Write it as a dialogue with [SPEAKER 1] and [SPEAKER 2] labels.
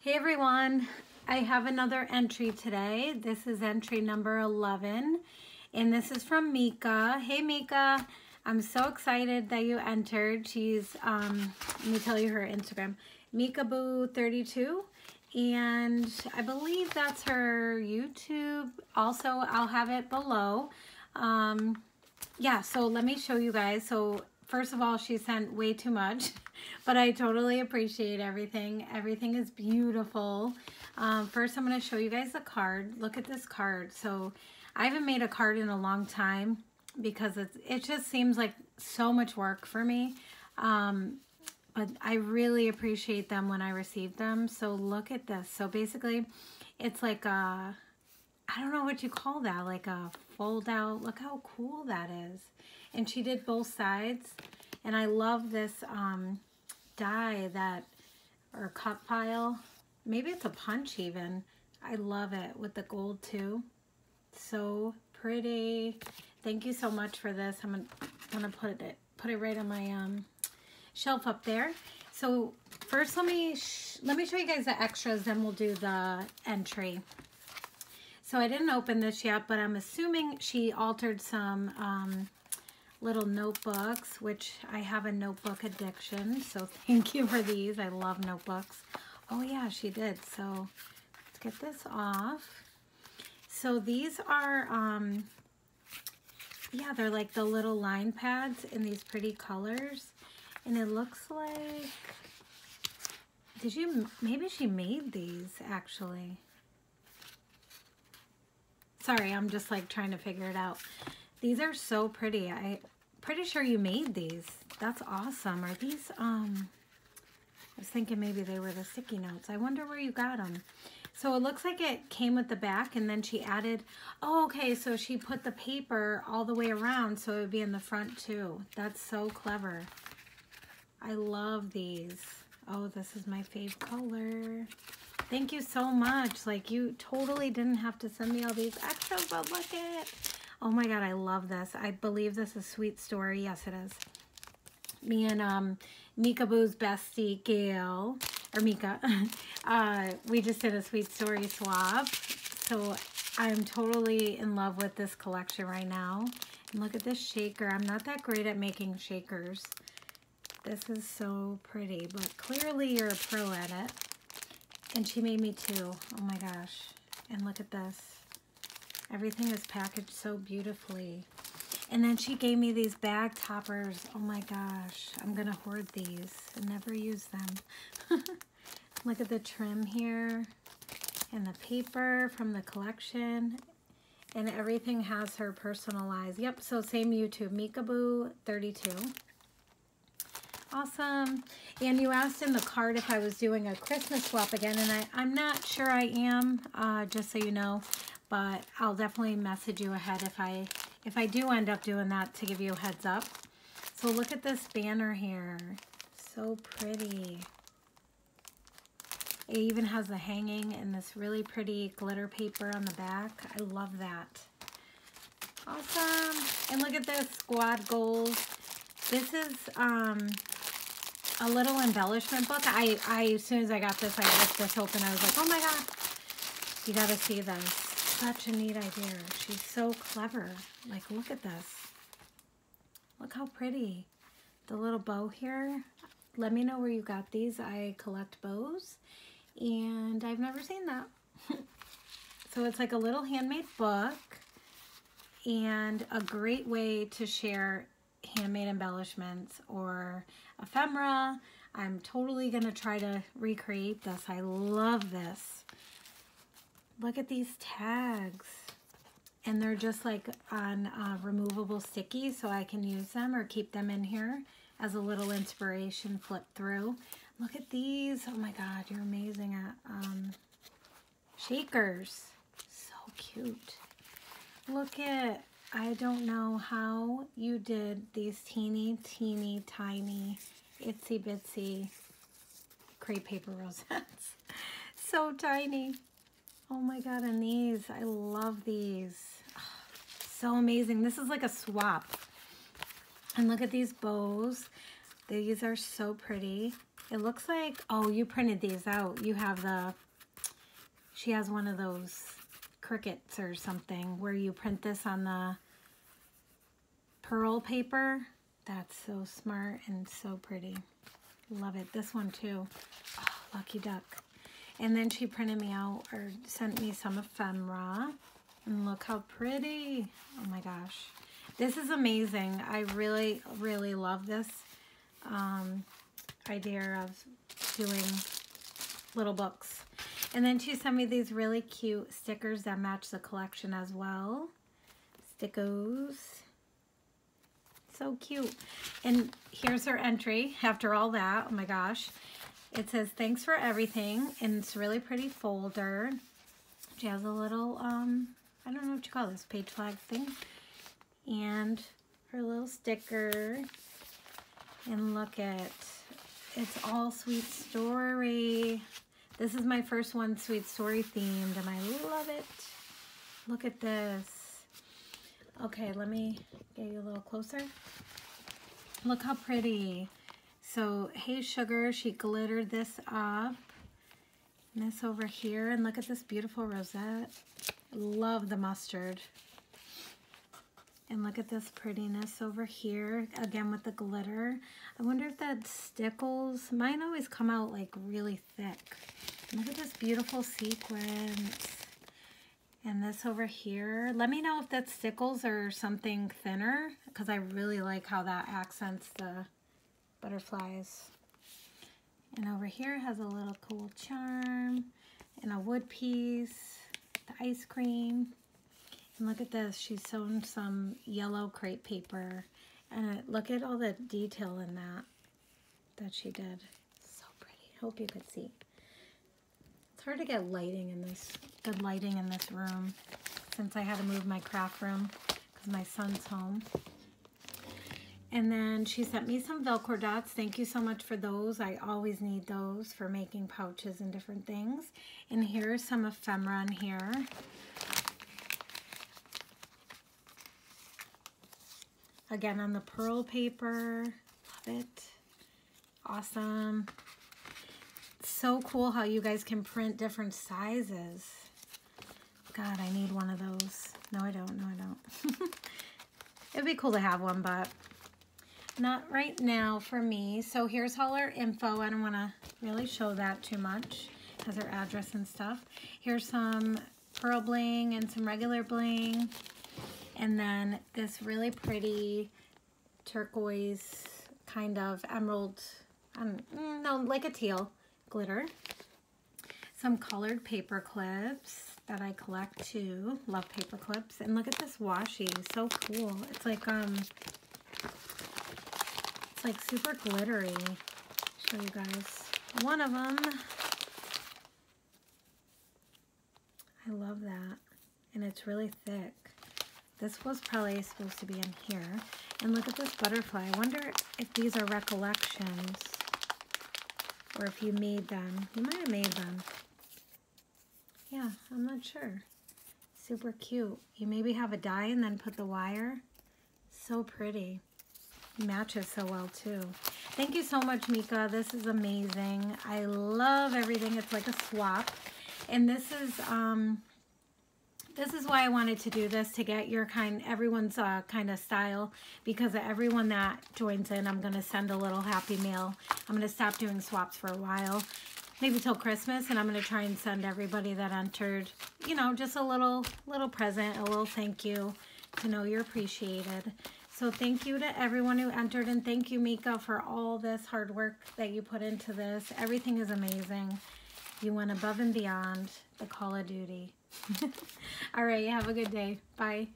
[SPEAKER 1] Hey everyone, I have another entry today. This is entry number 11 and this is from Meeka. Hey Meeka, I'm so excited that you entered. She's, let me tell you her Instagram, Meekaboo32, and I believe that's her YouTube. Also, I'll have it below. Yeah, so let me show you guys. So first of all, she sent way too much, but I totally appreciate everything. Everything is beautiful. First, I'm going to show you guys the card. Look at this card. So I haven't made a card in a long time because it just seems like so much work for me. But I really appreciate them when I receive them. So look at this. So basically, it's like a, I don't know what you call that, like a fold out. Look how cool that is. And she did both sides. And I love this die that, or cut file. Maybe it's a punch even. I love it with the gold too. So pretty. Thank you so much for this. I'm gonna put it right on my shelf up there. So first let me show you guys the extras, then we'll do the entry. So I didn't open this yet, but I'm assuming she altered some little notebooks, which I have a notebook addiction, so thank you for these. I love notebooks. Oh yeah, she did. So let's get this off. So these are, yeah, they're like the little line pads in these pretty colors. And it looks like, maybe she made these actually. Sorry, I'm just like trying to figure it out. These are so pretty. I'm pretty sure you made these. That's awesome. Are these, I was thinking maybe they were the sticky notes. I wonder where you got them. So it looks like it came with the back and then she added, oh, okay, so she put the paper all the way around so it would be in the front too. That's so clever. I love these. Oh, this is my fave color. Thank you so much. Like, you totally didn't have to send me all these extras, but look at, oh my God, I love this. I believe this is Sweet Story. Yes, it is. Me and Meekaboo's bestie, Gail, or Meeka, we just did a Sweet Story swap. So I'm totally in love with this collection right now. And look at this shaker. I'm not that great at making shakers. This is so pretty, but clearly you're a pro at it. And she made me too. Oh my gosh. And look at this. Everything is packaged so beautifully. And then she gave me these bag toppers. Oh my gosh. I'm going to hoard these and never use them. Look at the trim here. And the paper from the collection. And everything has her personalized. Yep, so same YouTube. Meekaboo32. Awesome. And you asked in the card if I was doing a Christmas swap again, and I'm not sure I am, just so you know, but I'll definitely message you ahead if I do end up doing that, to give you a heads up. So look at this banner here. So pretty. It even has the hanging and this really pretty glitter paper on the back. I love that. Awesome. And look at this, Squad Goals. This is a little embellishment book. As soon as I got this, I ripped this open. I was like, oh my God, you gotta see this. Such a neat idea. She's so clever. Like, look at this. Look how pretty. The little bow here. Let me know where you got these. I collect bows, and I've never seen that. So it's like a little handmade book, and a great way to share handmade embellishments or ephemera. I'm totally gonna try to recreate this. I love this. Look at these tags. And they're just like on removable stickies, so I can use them or keep them in here as a little inspiration, flip through. Look at these. Oh my God, you're amazing at shakers. So cute. Look at, I don't know how you did these teeny tiny itsy bitsy crepe paper rosettes. So tiny. Oh my God, and these, I love these. Oh, so amazing. This is like a swap. And look at these bows. These are so pretty. It looks like, oh, you printed these out. You have the, she has one of those Cricuts or something where you print this on the pearl paper. That's so smart and so pretty. Love it. This one too. Oh, lucky duck. And then she printed me out or sent me some ephemera. And look how pretty. Oh my gosh. This is amazing. I really, really love this idea of doing little books. And then she sent me these really cute stickers that match the collection as well. Stickos. So cute. And here's her entry after all that. Oh my gosh. It says, thanks for everything. And it's a really pretty folder. She has a little, I don't know what you call this, page flag thing. And her little sticker. And look at, it's all Sweet Story. This is my first one, Sweet Story themed, and I love it. Look at this. Okay, let me get you a little closer. Look how pretty. So, Hey Sugar, she glittered this up. And this over here, and look at this beautiful rosette. Love the mustard. And look at this prettiness over here, again with the glitter. I wonder if that stickles. Mine always come out like really thick. Look at this beautiful sequins. And this over here. Let me know if that stickles or something thinner, because I really like how that accents the butterflies. And over here has a little cool charm and a wood piece, the ice cream. And look at this, she's sewn some yellow crepe paper. And look at all the detail in that she did. So pretty. Hope you could see. It's hard to get lighting in this, good lighting in this room, since I had to move my craft room because my son's home. And then she sent me some Velcro dots. Thank you so much for those. I always need those for making pouches and different things. And here's some ephemera in here. Again, on the pearl paper. Love it. Awesome. It's so cool how you guys can print different sizes. God, I need one of those. No, I don't. No, I don't. It'd be cool to have one, but not right now for me. So here's all her info. I don't want to really show that too much. It has her address and stuff. Here's some pearl bling and some regular bling. And then this really pretty turquoise kind of emerald, no, like a teal glitter. Some colored paper clips that I collect too. Love paper clips. And look at this washi. So cool. It's like super glittery. Show you guys one of them. I love that. And it's really thick. This was probably supposed to be in here. And look at this butterfly. I wonder if these are recollections or if you made them. You might have made them. Yeah, I'm not sure. Super cute. You maybe have a die and then put the wire. So pretty. Matches so well too. Thank you so much, Meeka. This is amazing. I love everything. It's like a swap. And this is why I wanted to do this, to get your everyone's kind of style, because of everyone that joins in, I'm going to send a little happy mail. I'm going to stop doing swaps for a while, maybe till Christmas, and I'm going to try and send everybody that entered, you know, just a little present, a little thank you to know you're appreciated. So thank you to everyone who entered, and thank you, Meeka, for all this hard work that you put into this. Everything is amazing. You went above and beyond the call of duty. All right, have a good day. Bye.